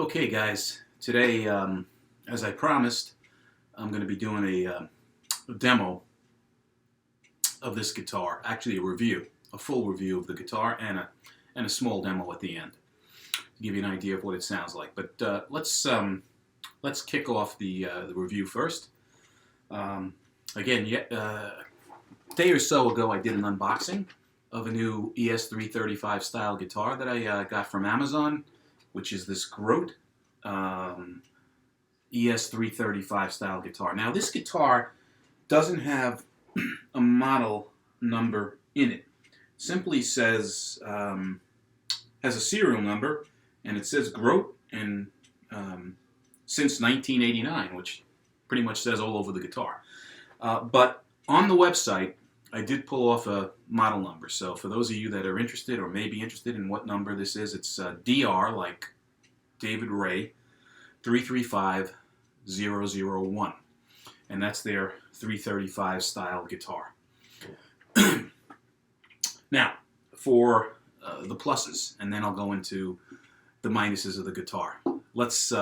Okay, guys, today, as I promised, I'm going to be doing a demo of this guitar. Actually, a review, a full review of the guitar, and a small demo at the end to give you an idea of what it sounds like. But let's kick off the review first. Again, a day or so ago, I did an unboxing of a new ES335 style guitar that I got from Amazon, which is this Grote ES335 style guitar. Now, this guitar doesn't have a model number in it. It simply says, has a serial number, and it says Grote and since 1989, which pretty much says all over the guitar. But on the website, I did pull off a model number. So for those of you that are interested or may be interested in what number this is, it's DR, like David Ray, 335001. And that's their 335 style guitar. Now, for the pluses, and then I'll go into the minuses of the guitar. Let's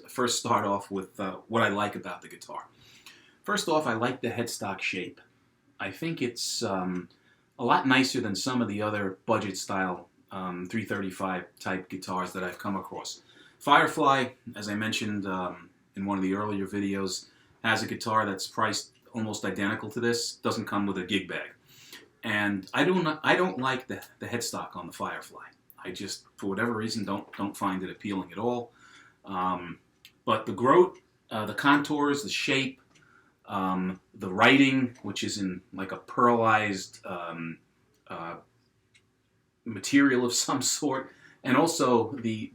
first start off with what I like about the guitar. First off, I like the headstock shape. I think it's a lot nicer than some of the other budget style 335 type guitars that I've come across. Firefly, as I mentioned in one of the earlier videos, has a guitar that's priced almost identical to this. Doesn't come with a gig bag, and I don't like the headstock on the Firefly. I just, for whatever reason, don't find it appealing at all. But the Grote, the contours, the shape, the writing, which is in like a pearlized material of some sort, and also the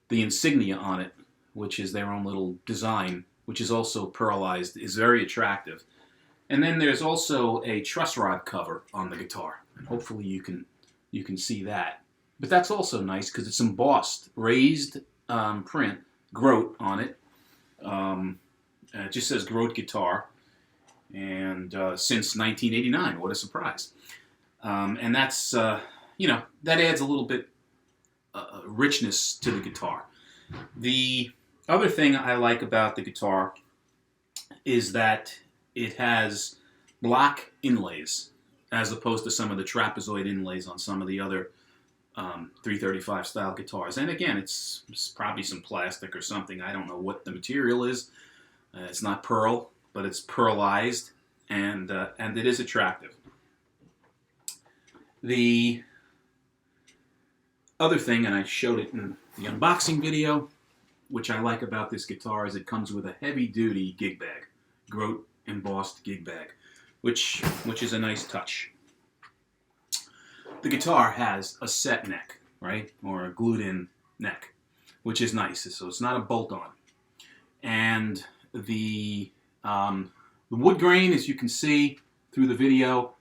insignia on it, which is their own little design, which is also pearlized, is very attractive. And then there's also a truss rod cover on the guitar, and hopefully you can see that. But that's also nice because it's embossed, raised print, Grote on it. It just says Grote guitar, and since 1989, what a surprise. And that's, that adds a little bit richness to the guitar. The other thing I like about the guitar is that it has block inlays, as opposed to some of the trapezoid inlays on some of the other 335 style guitars. And again, it's probably some plastic or something. I don't know what the material is. It's not pearl, but it's pearlized, and it is attractive. The other thing, and I showed it in the unboxing video, which I like about this guitar, is it comes with a heavy-duty gig bag, Grote embossed gig bag, which is a nice touch. The guitar has a set neck, right, or a glued-in neck, which is nice. So it's not a bolt-on, and the wood grain, as you can see through the video,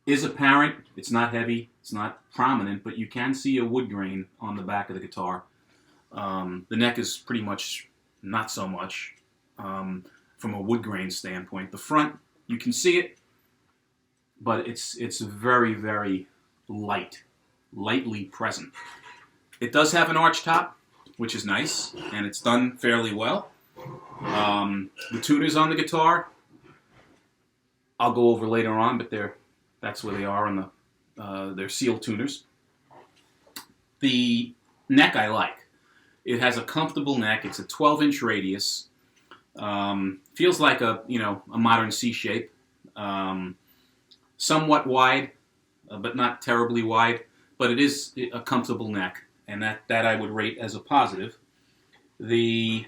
is apparent. It's not heavy, it's not prominent, but you can see a wood grain on the back of the guitar. The neck is pretty much not so much from a wood grain standpoint. The front, you can see it, but it's very, very lightly present. It does have an arch top, which is nice, and it's done fairly well. The tuners on the guitar, I'll go over later on, but that's where they are on they're seal tuners. The neck I like. It has a comfortable neck. It's a 12-inch radius. Feels like a modern C shape. Somewhat wide, but not terribly wide. But it is a comfortable neck, and that I would rate as a positive. The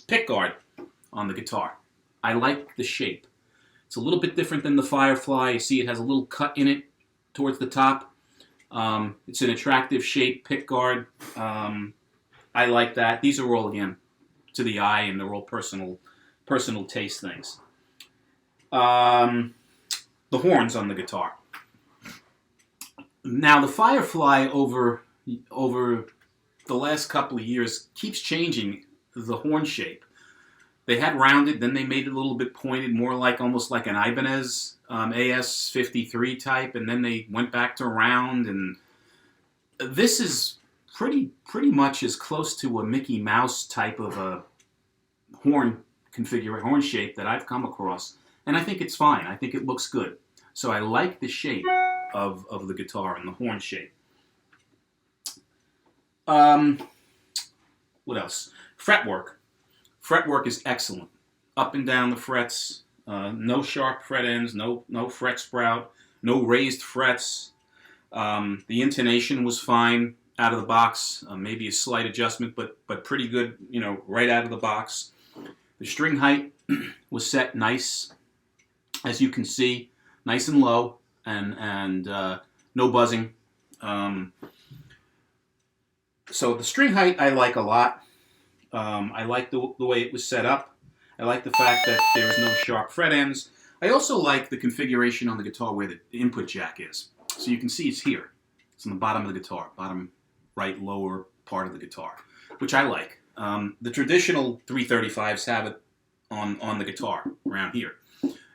pick guard on the guitar, I like the shape. It's a little bit different than the Firefly. You see it has a little cut in it towards the top. It's an attractive shape pick guard. I like that. These are all, again, to the eye, and they're all personal taste things. The horns on the guitar. Now, the Firefly over the last couple of years keeps changing the horn shape. They had rounded, then they made it a little bit pointed, more like almost like an Ibanez AS53 type, and then they went back to round, and this is pretty much as close to a Mickey Mouse type of a horn horn shape that I've come across, and I think it's fine. I think it looks good. So I like the shape of the guitar and the horn shape. What else? Fretwork. Fretwork is excellent. Up and down the frets. No sharp fret ends. No fret sprout. No raised frets. The intonation was fine out of the box. Maybe a slight adjustment, but pretty good. Right out of the box. The string height was set nice, as you can see, nice and low, and no buzzing. So the string height I like a lot. I like the way it was set up. I like the fact that there's no sharp fret ends. I also like the configuration on the guitar where the input jack is. So you can see it's here. It's on the bottom of the guitar, bottom right lower part of the guitar, which I like. The traditional 335s have it on the guitar around here.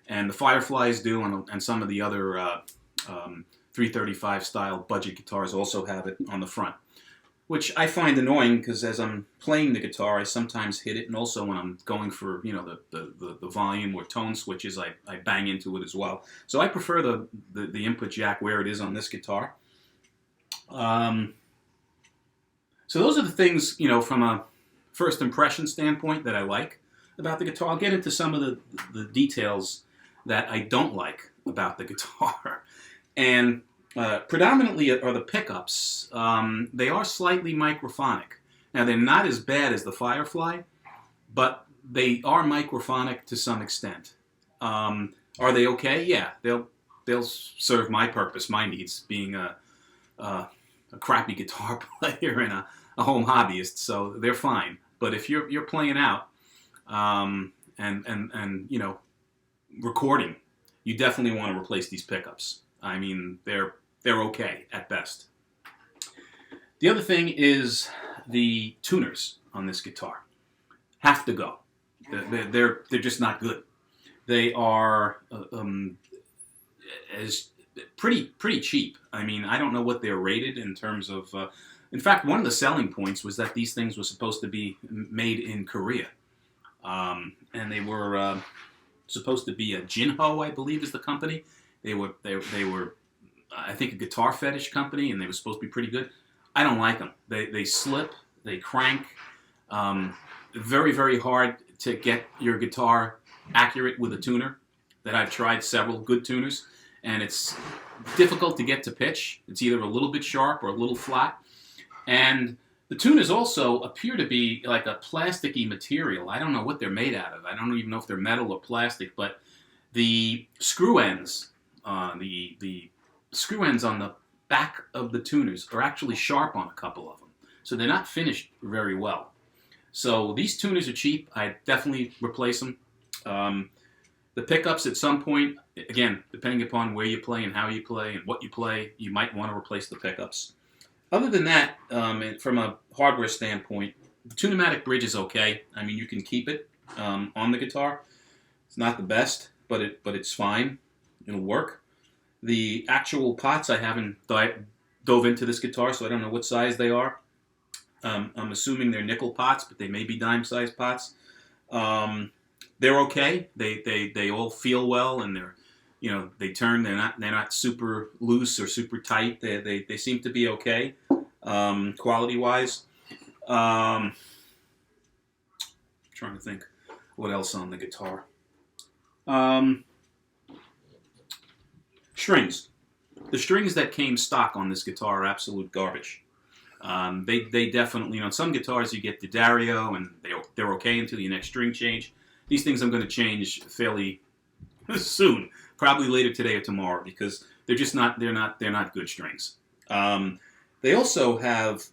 And the Fireflies do, and some of the other 335 style budget guitars also have it on the front, which I find annoying because as I'm playing the guitar, I sometimes hit it, and also when I'm going for the volume or tone switches, I bang into it as well. So I prefer the input jack where it is on this guitar. So those are the things from a first impression standpoint that I like about the guitar. I'll get into some of the details that I don't like about the guitar, and predominantly are the pickups. They are slightly microphonic. Now, they're not as bad as the Firefly, but they are microphonic to some extent. Are they okay? Yeah, they'll serve my purpose, my needs, being a crappy guitar player and a home hobbyist. So they're fine. But if you're playing out and recording, you definitely want to replace these pickups. I mean, they're okay at best. The other thing is the tuners on this guitar have to go. They're just not good. They are as pretty cheap. I mean, I don't know what they're rated in terms of. In fact, one of the selling points was that these things were supposed to be made in Korea, and they were supposed to be a Jinho, I believe, is the company. They were, I think, a guitar fetish company, and they were supposed to be pretty good. I don't like them. They slip, they crank. Very, very hard to get your guitar accurate with a tuner. That I've tried several good tuners, and it's difficult to get to pitch. It's either a little bit sharp or a little flat. And the tuners also appear to be like a plasticky material. I don't know what they're made out of. I don't even know if they're metal or plastic, but the screw ends, the screw ends on the back of the tuners are actually sharp on a couple of them. So they're not finished very well. So these tuners are cheap. I definitely replace them. The pickups at some point, again, depending upon where you play and how you play and what you play, you might want to replace the pickups. Other than that, from a hardware standpoint, the Tune-O-Matic bridge is okay. I mean, you can keep it on the guitar. It's not the best, but it's fine. It'll work. The actual pots, I haven't dove into this guitar, so I don't know what size they are. I'm assuming they're nickel pots, but they may be dime-sized pots. They're okay. They all feel well, and they turn. They're not super loose or super tight. They seem to be okay, quality-wise. Trying to think what else on the guitar. Strings. The strings that came stock on this guitar are absolute garbage. They definitely, on some guitars you get the Dario, and they're okay until your next string change. These things I'm going to change fairly soon, probably later today or tomorrow, because they're just not good strings. They also have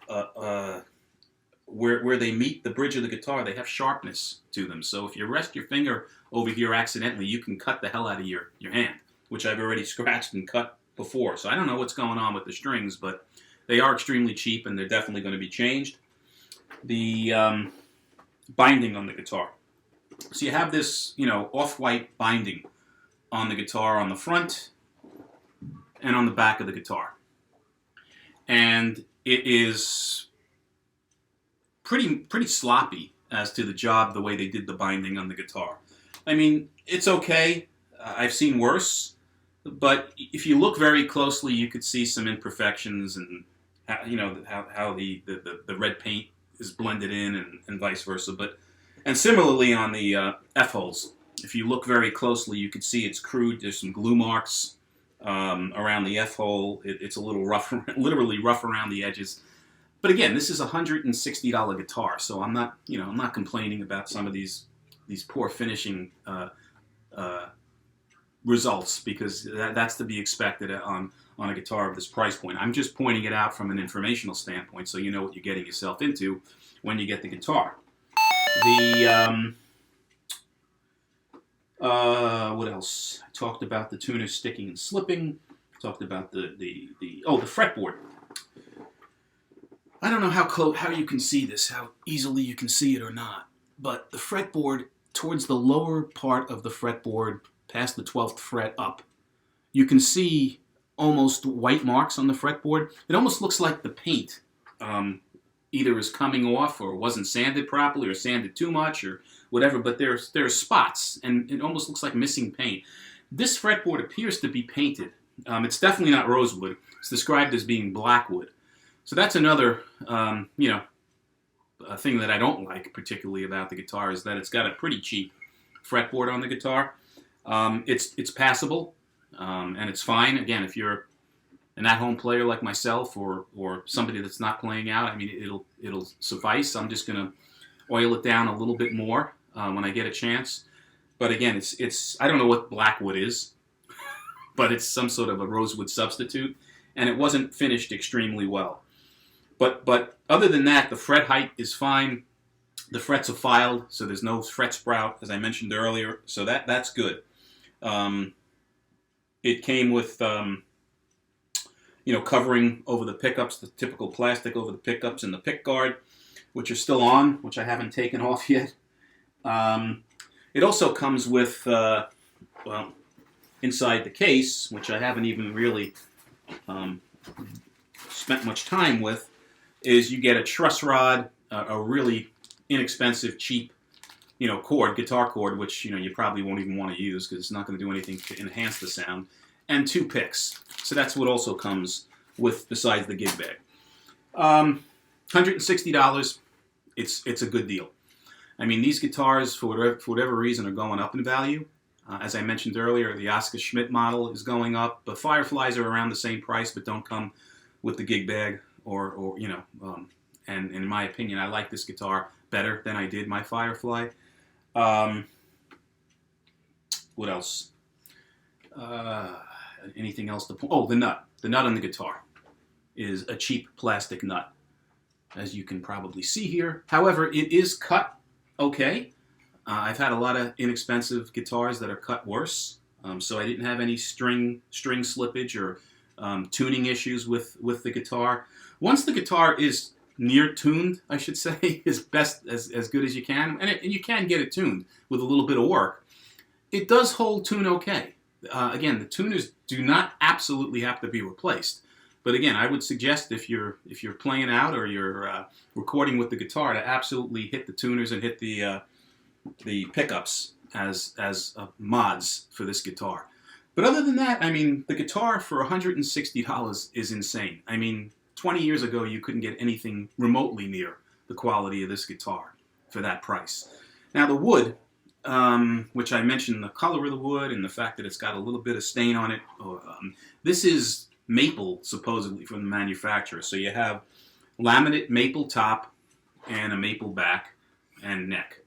where they meet the bridge of the guitar, they have sharpness to them. So if you rest your finger over here accidentally, you can cut the hell out of your hand, which I've already scratched and cut before. So I don't know what's going on with the strings, but they are extremely cheap, and they're definitely going to be changed. The binding on the guitar. So you have this, off-white binding on the guitar on the front and on the back of the guitar. And it is pretty sloppy as to the job, the way they did the binding on the guitar. I mean, it's okay. I've seen worse, but if you look very closely, you could see some imperfections and how the red paint is blended in and vice versa. And similarly on the F holes, if you look very closely, you could see it's crude. There's some glue marks around the F hole. It's a little rough, literally rough around the edges. But again, this is a $160 guitar, so I'm not complaining about some of these poor finishing results, because that's to be expected on a guitar of this price point. I'm just pointing it out from an informational standpoint, so you know what you're getting yourself into when you get the guitar. What else? I talked about the tuner sticking and slipping. Talked about the fretboard. I don't know how you can see this, how easily you can see it or not, but the fretboard, towards the lower part of the fretboard, past the 12th fret up, you can see almost white marks on the fretboard. It almost looks like the paint either is coming off or wasn't sanded properly or sanded too much or whatever, but there's spots, and it almost looks like missing paint. This fretboard appears to be painted. It's definitely not rosewood. It's described as being blackwood. So that's another, a thing that I don't like particularly about the guitar, is that it's got a pretty cheap fretboard on the guitar. It's passable, and it's fine. Again, if you're an at-home player like myself, or somebody that's not playing out, I mean, it'll suffice. I'm just gonna oil it down a little bit more when I get a chance. But again, it's I don't know what blackwood is, but it's some sort of a rosewood substitute, and it wasn't finished extremely well. But other than that, the fret height is fine. The frets are filed, so there's no fret sprout, as I mentioned earlier. So that's good. It came with covering over the pickups, the typical plastic over the pickups and the pick guard, which are still on, which I haven't taken off yet. It also comes with, inside the case, which I haven't even really spent much time with, is you get a truss rod, a really inexpensive, cheap, guitar cord, which, you probably won't even want to use because it's not going to do anything to enhance the sound, and 2 picks. So that's what also comes with, besides the gig bag. $160, it's a good deal. I mean, these guitars, for whatever reason, are going up in value. As I mentioned earlier, the Oscar Schmidt model is going up. The Fireflies are around the same price, but don't come with the gig bag, and in my opinion, I like this guitar better than I did my Firefly. What else? Anything else to point? Oh, the nut. The nut on the guitar is a cheap plastic nut, as you can probably see here. However, it is cut okay. I've had a lot of inexpensive guitars that are cut worse, so I didn't have any string slippage or tuning issues with the guitar. Once the guitar is near tuned, I should say, as good as you can, and you can get it tuned with a little bit of work. It does hold tune okay. Again, the tuners do not absolutely have to be replaced, but again, I would suggest if you're playing out or you're recording with the guitar, to absolutely hit the tuners and hit the pickups as mods for this guitar. But other than that, I mean, the guitar for $160 is insane. I mean, 20 years ago, you couldn't get anything remotely near the quality of this guitar for that price. Now, the wood, which I mentioned, the color of the wood and the fact that it's got a little bit of stain on it, this is maple, supposedly, from the manufacturer. So you have laminate maple top and a maple back and neck.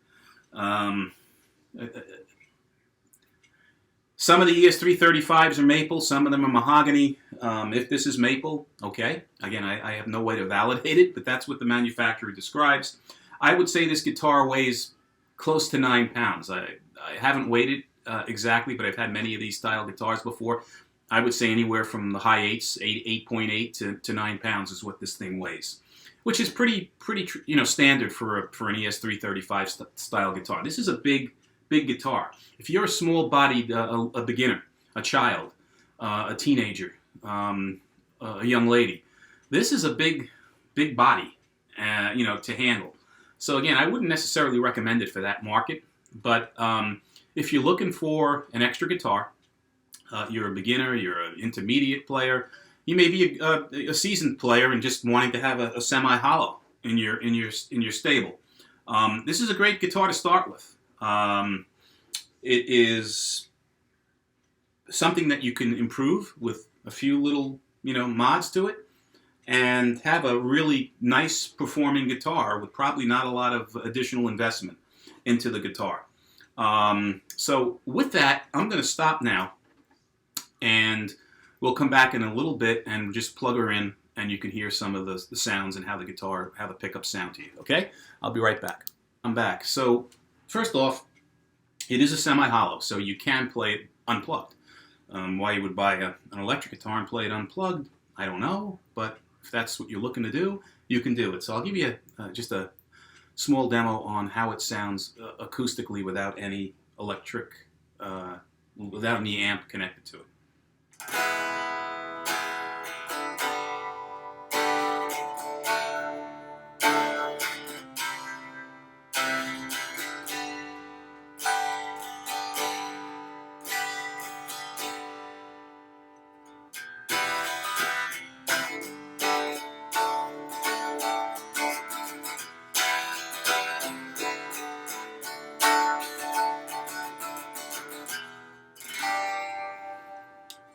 Some of the ES335s are maple, some of them are mahogany. If this is maple, okay. Again, I have no way to validate it, but that's what the manufacturer describes. I would say this guitar weighs close to 9 pounds. I haven't weighed it exactly, but I've had many of these style guitars before. I would say anywhere from the high 8s, 8.8 to 9 pounds is what this thing weighs, which is pretty standard for an ES335 style guitar. This is a big guitar. If you're a small-bodied, a beginner, a child, a teenager, a young lady, this is a big body, to handle. So again, I wouldn't necessarily recommend it for that market, but if you're looking for an extra guitar, you're a beginner, you're an intermediate player, you may be a seasoned player and just wanting to have a semi-hollow in your stable. This is a great guitar to start with. It is something that you can improve with a few little mods to it, and have a really nice performing guitar with probably not a lot of additional investment into the guitar. So with that, I'm going to stop now, and we'll come back in a little bit and just plug her in, and you can hear some of the sounds and how the pickups sound to you. Okay? I'll be right back. I'm back. So first off, it is a semi-hollow, so you can play it unplugged. Why you would buy an electric guitar and play it unplugged, I don't know, but if that's what you're looking to do, you can do it. So I'll give you just a small demo on how it sounds acoustically without any without any amp connected to it.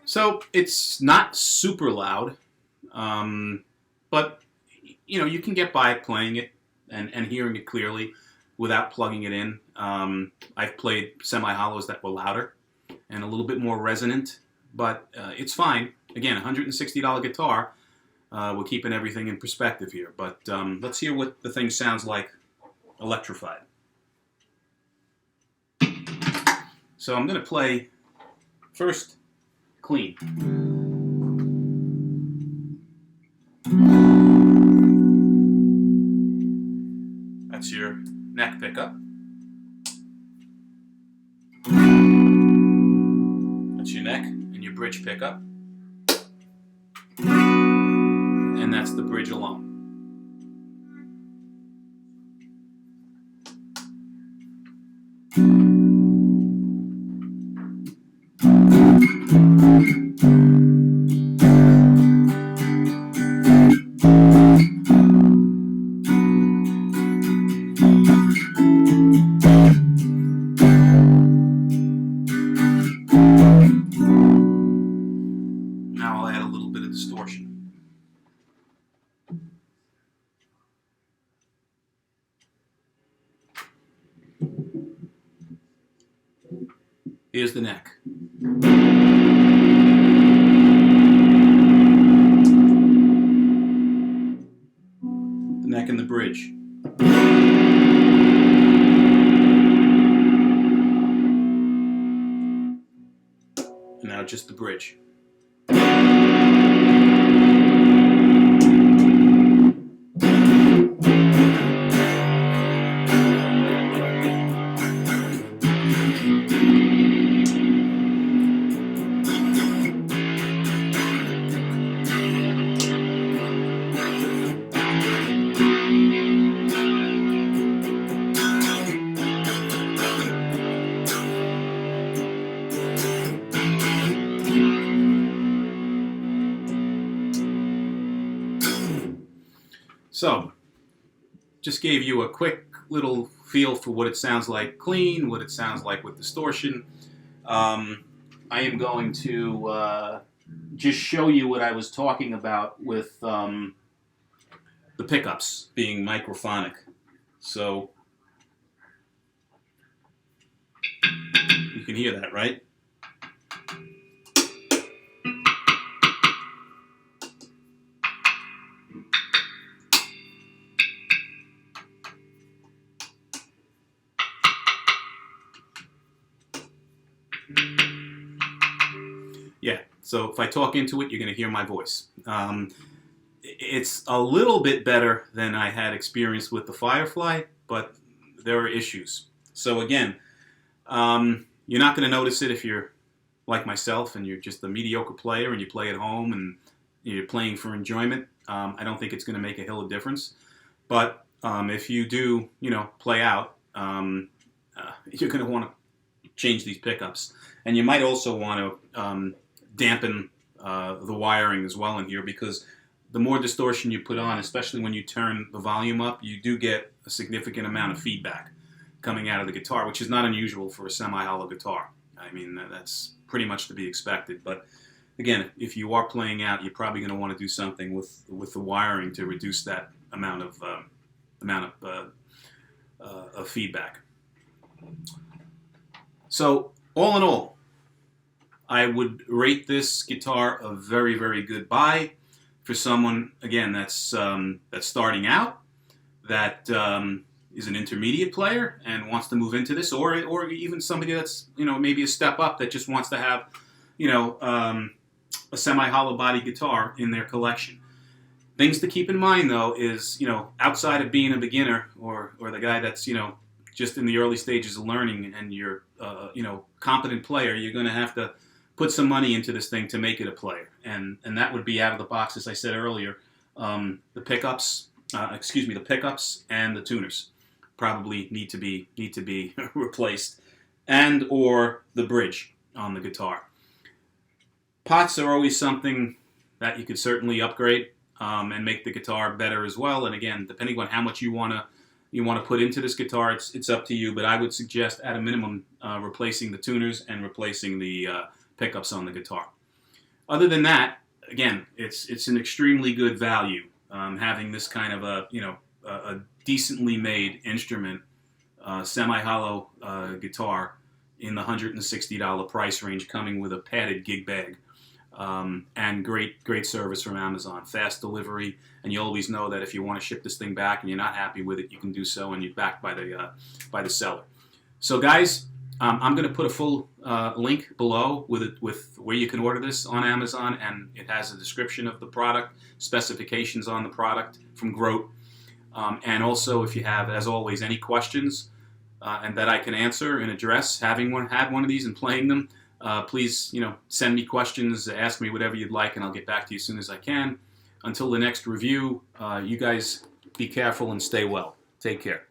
So it's not super loud, but you can get by playing it and hearing it clearly without plugging it in. I've played semi-hollows that were louder and a little bit more resonant, but it's fine. Again, $160 guitar. We're keeping everything in perspective here, but let's hear what the thing sounds like electrified. So I'm going to play first clean. That's your neck pickup. That's your neck and your bridge pickup. And that's the bridge alone. Now I'll add a little bit of distortion. Here's the neck. The neck and the bridge. And now just the bridge. So, just gave you a quick little feel for what it sounds like clean, what it sounds like with distortion. I am going to just show you what I was talking about with the pickups being microphonic. So, you can hear that, right? Yeah, so if I talk into it, you're going to hear my voice. It's a little bit better than I had experienced with the Firefly, but there are issues. So again, you're not going to notice it if you're like myself and you're just a mediocre player and you play at home and you're playing for enjoyment. I don't think it's going to make a hill of difference. But if you do, play out, you're going to want to change these pickups. And you might also want to dampen the wiring as well in here, because the more distortion you put on, especially when you turn the volume up, you do get a significant amount of feedback coming out of the guitar, which is not unusual for a semi-hollow guitar. I mean, that's pretty much to be expected. But again, if you are playing out, you're probably going to want to do something with the wiring to reduce that amount of feedback. So all in all, I would rate this guitar a very, very good buy for someone, again, that's starting out, that is an intermediate player and wants to move into this, or even somebody that's maybe a step up that just wants to have a semi-hollow body guitar in their collection. Things to keep in mind, though, is outside of being a beginner or the guy that's just in the early stages of learning, and you're competent player, you're going to have to put some money into this thing to make it a player, and that would be out of the box, as I said earlier. The pickups and the tuners probably need to be replaced, and or the bridge on the guitar. Pots are always something that you could certainly upgrade and make the guitar better as well. And again, depending on how much you want to put into this guitar, it's up to you. But I would suggest, at a minimum, replacing the tuners and replacing the pickups on the guitar. Other than that, again, it's an extremely good value having this kind of a decently made instrument, semi-hollow guitar in the $160 price range, coming with a padded gig bag. And great service from Amazon, fast delivery, and you always know that if you want to ship this thing back and you're not happy with it, you can do so, and you're backed by the seller. So guys, I'm going to put a full link below with where you can order this on Amazon, and it has a description of the product, specifications on the product from Grote, and also if you have, as always, any questions and that I can answer and address, having had one of these and playing them. Please, send me questions, ask me whatever you'd like, and I'll get back to you as soon as I can. Until the next review, you guys be careful and stay well. Take care.